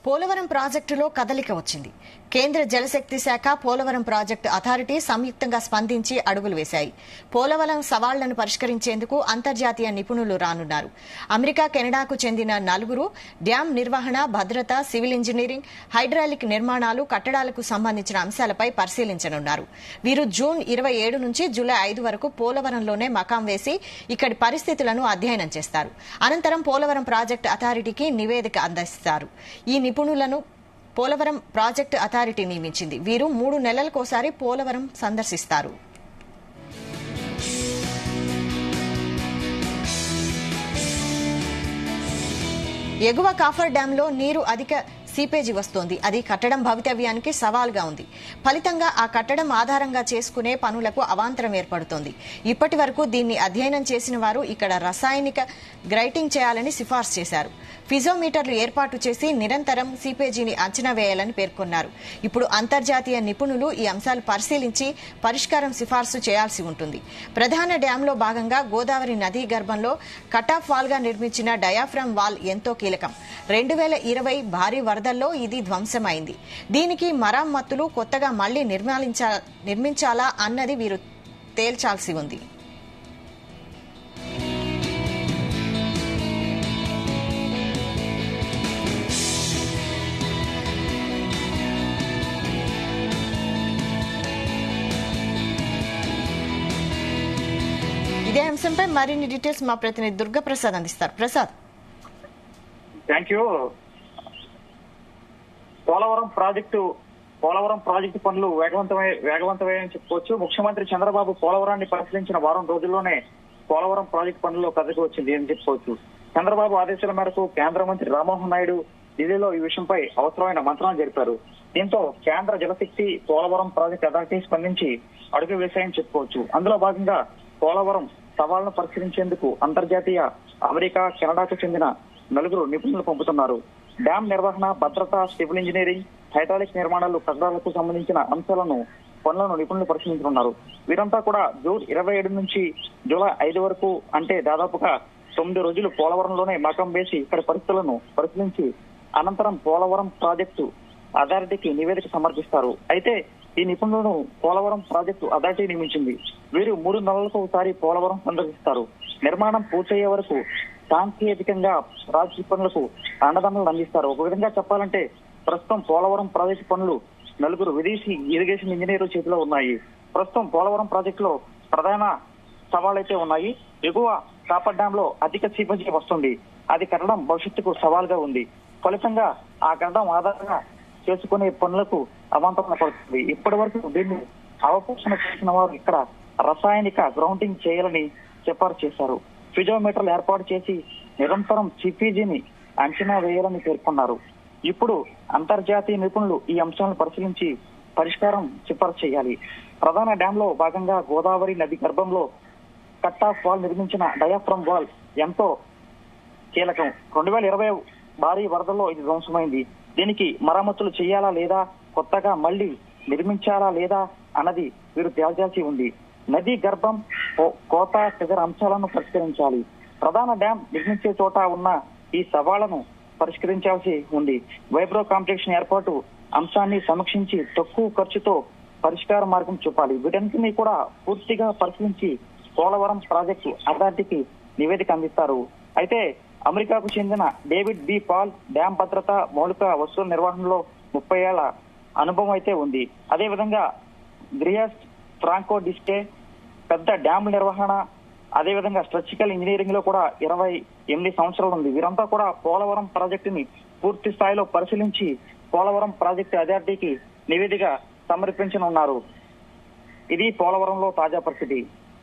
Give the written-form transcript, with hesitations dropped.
పోలవరం ప్రాజెక్టులో కదలిక వచ్చింది. కేంద్ర జలశక్తి శాఖ, పోలవరం ప్రాజెక్టు అథారిటీ సంయుక్తంగా స్పందించి అడుగులు వేశాయి. పోలవరం సవాళ్లను పరిష్కరించేందుకు అంతర్జాతీయ నిపుణులు రానున్నారు. అమెరికా, కెనడాకు చెందిన నలుగురు డ్యాం నిర్వహణ, భద్రత, సివిల్ ఇంజనీరింగ్, హైడ్రాలిక్ నిర్మాణాలు, కట్టడాలకు సంబంధించిన అంశాలపై పరిశీలించనున్నారు. వీరు జూన్ 27 నుంచి జూలై 5 వరకు పోలవరంలోనే మకాం వేసి ఇక్కడి పరిస్థితులను అధ్యయనం చేస్తారు. అనంతరం పోలవరం ప్రాజెక్టు అథారిటీకి నివేదిక అందిస్తారు. ఈ నిపుణులను పోలవరం ప్రాజెక్టు అథారిటీ నియమించింది. వీరు 3 నెలలకోసారి పోలవరం సందర్శిస్తారు. ఎగువ కాఫర్ డ్యాంలో నీరు అధిక సీపేజీ వస్తోంది. అది కట్టడం భవితవ్యానికి సవాల్గా ఉంది. ఫలితంగా ఆ కట్టడం ఆధారంగా చేసుకునే పనులకు అవాంతరం ఏర్పడుతోంది. ఇప్పటి వరకు దీన్ని అధ్యయనం చేసిన వారు ఇక్కడ రసాయనిక గ్రైటింగ్ చేయాలని సిఫార్సు చేశారు. ఫిజోమీటర్లు ఏర్పాటు చేసి నిరంతరం సీపేజీని అంచనా వేయాలని పేర్కొన్నారు. ఇప్పుడు అంతర్జాతీయ నిపుణులు ఈ అంశాలు పరిశీలించి పరిష్కారం సిఫార్సు చేయాల్సి ఉంటుంది. ప్రధాన డ్యాంలో భాగంగా గోదావరి నదీ గర్భంలో కటాఫ్ వాల్గా నిర్మించిన డయాఫ్రామ్ వాల్ ఎంతో కీలకం. 2020 భారీ వరదల్లో ఇది ధ్వంసమైంది. దీనికి మరమ్మతులు కొత్తగా మళ్లీ నిర్మించాలా అన్నది వీరు తేల్చాల్సి ఉంది. ఇదే అంశంపై మరిన్ని డీటెయిల్స్ మా ప్రతినిధి దుర్గప్రసాద్ అందిస్తారు. Prasad. Thank you. Polavaram project పనులు వేగవంతమయ్యాయని చెప్పుకోవచ్చు. ముఖ్యమంత్రి చంద్రబాబు పోలవరాన్ని పరిశీలించిన వారం రోజుల్లోనే పోలవరం ప్రాజెక్టు పనుల్లో కదలిక వచ్చింది అని చెప్పుకోవచ్చు. చంద్రబాబు ఆదేశాల మేరకు కేంద్ర మంత్రి రామ్మోహన్ నాయుడు ఢిల్లీలో ఈ విషయంపై అవసరమైన మంత్రాలు జరిపారు. దీంతో కేంద్ర జలశక్తి, పోలవరం ప్రాజెక్టు అథారిటీ స్పందించి అడుగు వేశాయని చెప్పుకోవచ్చు. అందులో భాగంగా పోలవరం సవాళ్లను పరిశీలించేందుకు అంతర్జాతీయ అమెరికా, కెనడాకు చెందిన నలుగురు నిపుణులు పంపుతున్నారు. డ్యాం నిర్వహణ, భద్రత, సివిల్ ఇంజనీరింగ్, హైడ్రాలిక్ నిర్మాణాలు, కట్టడాలకు సంబంధించిన పనులను నిపుణులు పరిశీలించనున్నారు. వీరంతా కూడా జూన్ 27 నుంచి జూలై 5 వరకు, అంటే దాదాపుగా 9 రోజులు పోలవరంలోనే మకం వేసి ఇక్కడ పరిస్థితులను పరిశీలించి అనంతరం పోలవరం ప్రాజెక్టు అథారిటీకి నివేదిక సమర్పిస్తారు. అయితే ఈ నిపుణులను పోలవరం ప్రాజెక్టు అథారిటీ నియమించింది. వీరు 3 నెలలకు ఒకసారి పోలవరం సందర్శిస్తారు. నిర్మాణం పూర్తయ్యే వరకు సాంకేతికంగా ప్రాజెక్టు పనులకు అండదండలు అందిస్తారు. ఒక విధంగా చెప్పాలంటే ప్రస్తుతం పోలవరం ప్రాజెక్టు పనులు నలుగురు విదేశీ ఇరిగేషన్ ఇంజనీర్ల చేతిలో ఉన్నాయి. ప్రస్తుతం పోలవరం ప్రాజెక్టులో ప్రధాన సవాళ్లైతే ఉన్నాయి. ఎగువ కాపర్ డ్యాం లో అధిక సీపేజీ వస్తుంది. అది కట్టడం భవిష్యత్తుకు సవాల్గా ఉంది. ఫలితంగా ఆ కట్టడం ఆధారంగా చేసుకునే పనులకు అవాంతరం పడుతుంది. ఇప్పటి వరకు దీన్ని అవపోషణ చేసిన వారు ఇక్కడ రసాయనిక గ్రౌండింగ్ చేయాలని సిఫార్సు చేశారు. ఫిజోమీటర్లు ఏర్పాటు చేసి నిరంతరం సిపిజిని అంచనా వేయాలని పేర్కొన్నారు. ఇప్పుడు అంతర్జాతీయ నిపుణులు ఈ అంశాలను పరిశీలించి పరిష్కారం సిఫార్సు చేయాలి. ప్రధాన డ్యాం లో భాగంగా గోదావరి నది గర్భంలో కట్ ఆఫ్ వాల్ నిర్మించిన డయాఫ్రమ్ వాల్ ఎంతో కీలకం. 2020 భారీ వరదల్లో ఇది ధ్వంసమైంది. దీనికి మరమ్మతులు చేయాలా లేదా, కొత్తగా మళ్లీ నిర్మించాలా లేదా అన్నది వీరు తేల్చాల్సి ఉంది. నదీ గర్భం, కోత తదితర అంశాలను పరిష్కరించాలి. ప్రధాన డ్యాం నిర్మించే చోట ఉన్న ఈ సవాళ్లను పరిష్కరించాల్సి ఉంది. వైబ్రో కాంప్లెక్స్ ఏర్పాటు అంశాన్ని సమీక్షించి తక్కువ ఖర్చుతో పరిష్కార మార్గం చూపాలి. వీటన్నిటినీ కూడా పూర్తిగా పరిశీలించి పోలవరం ప్రాజెక్టు అథారిటీకి నివేదిక అందిస్తారు. అయితే అమెరికాకు చెందిన డేవిడ్ బి పాల్ డ్యాం భద్రత, మౌలిక వస్తువుల నిర్వహణలో 30 ఏళ్ల అనుభవం అయితే ఉంది. అదేవిధంగా గ్రియాస్ ఫ్రాంకో డిస్టే పెద్ద డ్యాం నిర్వహణ, అదేవిధంగా స్ట్రక్చరల్ ఇంజనీరింగ్ లో కూడా 28 సంవత్సరాలు ఉంది. వీరంతా కూడా పోలవరం ప్రాజెక్టుని పూర్తి స్థాయిలో పరిశీలించి పోలవరం ప్రాజెక్టు అథారిటీకి నివేదిక సమర్పించనున్నారు. ఇది పోలవరంలో తాజా పరిస్థితి.